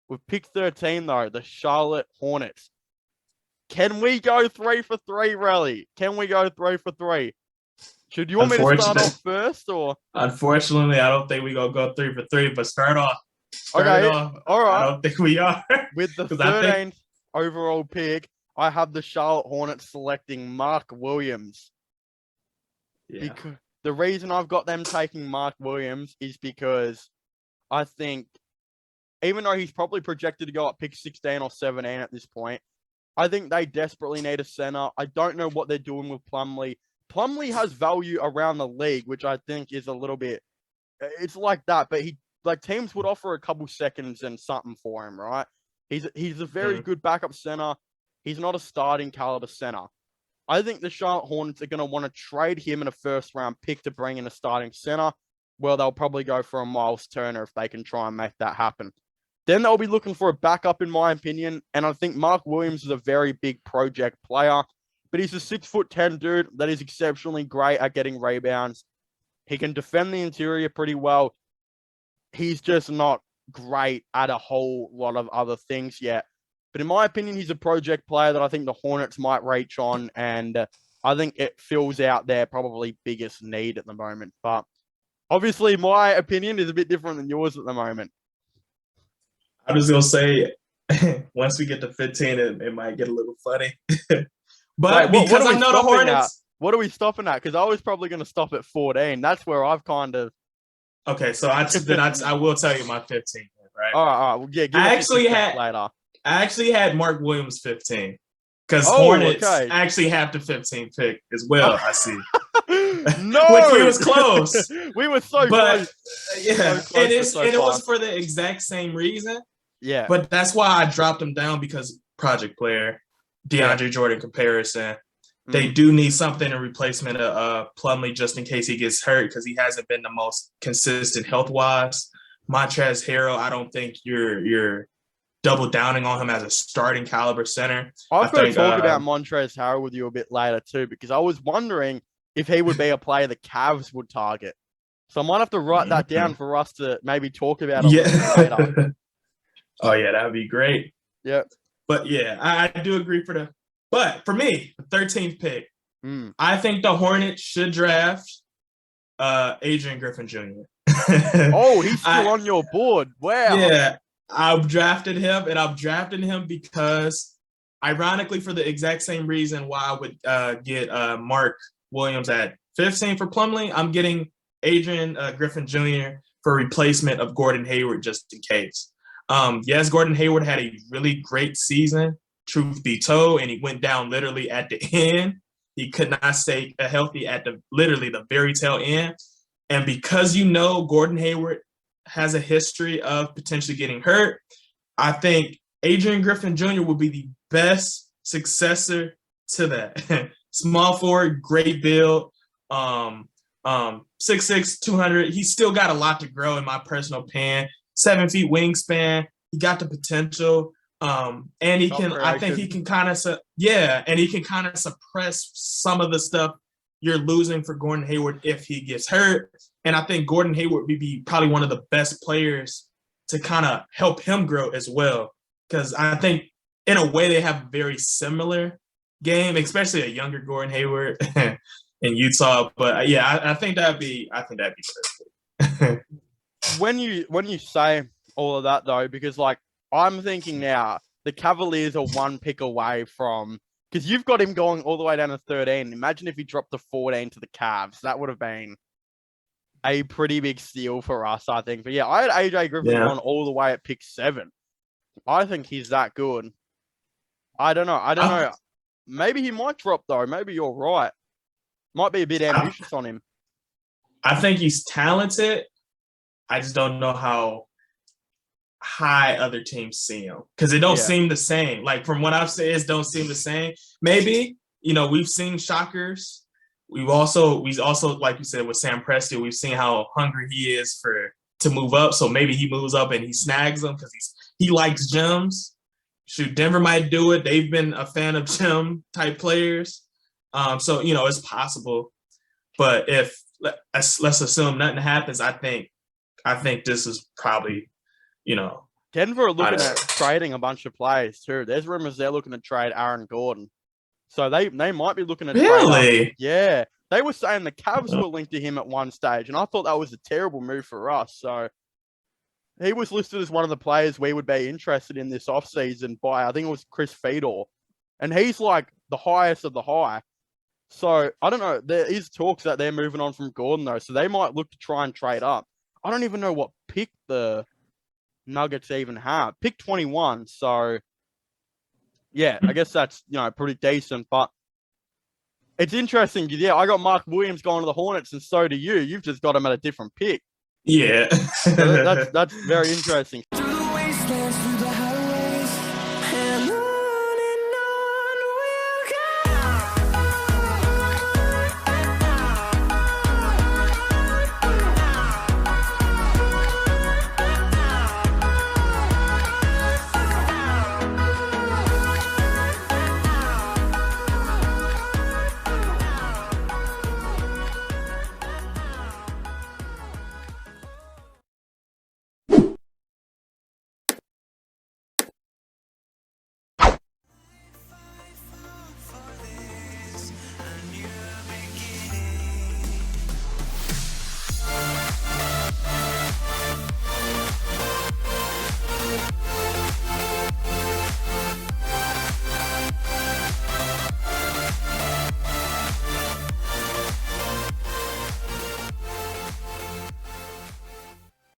With pick 13, though, the Charlotte Hornets. Can we go 3 for 3, Relly? Can we go 3 for 3? Should you want me to start off first, or? Unfortunately, I don't think we're going to go 3 for 3, but start off. Okay, all right. I don't think we are. With the 13th overall pick, I have the Charlotte Hornets selecting Mark Williams. Yeah. Because the reason I've got them taking Mark Williams is because I think, even though he's probably projected to go at pick 16 or 17 at this point, I think they desperately need a center. I don't know what they're doing with Plumlee. Plumlee has value around the league, which I think is a little bit, it's like that, but teams would offer a couple seconds and something for him, right? He's a very good backup center. He's not a starting caliber center. I think the Charlotte Hornets are going to want to trade him in a first-round pick to bring in a starting center. Well, they'll probably go for a Miles Turner if they can try and make that happen. Then they'll be looking for a backup, in my opinion, and I think Mark Williams is a very big project player, but he's a 6'10" dude that is exceptionally great at getting rebounds. He can defend the interior pretty well. He's just not great at a whole lot of other things yet. But in my opinion, he's a project player that I think the Hornets might reach on, and I think it fills out their probably biggest need at the moment. But obviously, my opinion is a bit different than yours at the moment. I'm just going to say, once we get to 15, it might get a little funny. But wait, because I know the Hornets... What are we stopping at? Because I was probably going to stop at 14. That's where I've kind of... Okay, so I will tell you my 15, right? All right. Well, yeah, give later. I actually had Mark Williams 15 because Hornets actually have the 15th pick as well. I see. No, which we was close. We were so close. Yeah, it was for the exact same reason. Yeah, but that's why I dropped him down because project player, DeAndre Jordan comparison. They do need something in replacement of Plumlee just in case he gets hurt because he hasn't been the most consistent health-wise. Montrezl Harrell, I don't think you're double downing on him as a starting caliber center. I've got to talk about Montrezl Harrell with you a bit later too because I was wondering if he would be a player the Cavs would target. So I might have to write that down for us to maybe talk about it later. Oh, yeah, that would be great. Yeah. But, yeah, I do agree But for me, the 13th pick, I think the Hornets should draft Adrian Griffin Jr. Oh, he's still on your board. Wow. Yeah, I've drafted him, and I've drafted him because, ironically, for the exact same reason why I would get Mark Williams at 15 for Plumlee, I'm getting Adrian Griffin Jr. for replacement of Gordon Hayward just in case. Yes, Gordon Hayward had a really great season, truth be told, and he went down literally at the end. He could not stay healthy at the very tail end. And because Gordon Hayward has a history of potentially getting hurt, I think Adrian Griffin Jr. will be the best successor to that. Small forward, great build, 6'6", 200. He's still got a lot to grow in my personal opinion. 7 feet wingspan. He got the potential. And he can, I think he can kind of, and he can kind of suppress some of the stuff you're losing for Gordon Hayward if he gets hurt. And I think Gordon Hayward would be probably one of the best players to kind of help him grow as well. Because I think in a way they have a very similar game, especially a younger Gordon Hayward in Utah. But yeah, I think that'd be perfect. When you say all of that though, because like I'm thinking now, the Cavaliers are one pick away from, because you've got him going all the way down to 13. Imagine if he dropped to 14 to the Cavs. That would have been a pretty big steal for us, I think. But yeah, I had AJ Griffin on all the way at pick 7. I think he's that good. I don't know. Maybe he might drop though. Maybe you're right. Might be a bit ambitious on him. I think he's talented. I just don't know how high other teams see him because it don't seem the same. Like from what I've said, it don't seem the same. Maybe we've seen shockers. We've also like you said with Sam Presti, we've seen how hungry he is to move up. So maybe he moves up and he snags them because he likes gems. Shoot, Denver might do it. They've been a fan of gem type players. So it's possible. But if let's assume nothing happens, I think this is probably Denver are looking at trading a bunch of players too. There's rumors they're looking to trade Aaron Gordon. So they might be looking to trade up. Yeah. They were saying the Cavs were linked to him at one stage, and I thought that was a terrible move for us. So he was listed as one of the players we would be interested in this offseason by, I think it was Chris Fedor. And he's like the highest of the high. So I don't know. There is talks that they're moving on from Gordon, though. So they might look to try and trade up. I don't even know what pick the Nuggets even have. Pick 21. So yeah, I guess that's, pretty decent. But it's interesting. Yeah, I got Mark Williams going to the Hornets, and so do you. You've just got him at a different pick. Yeah. So that's very interesting.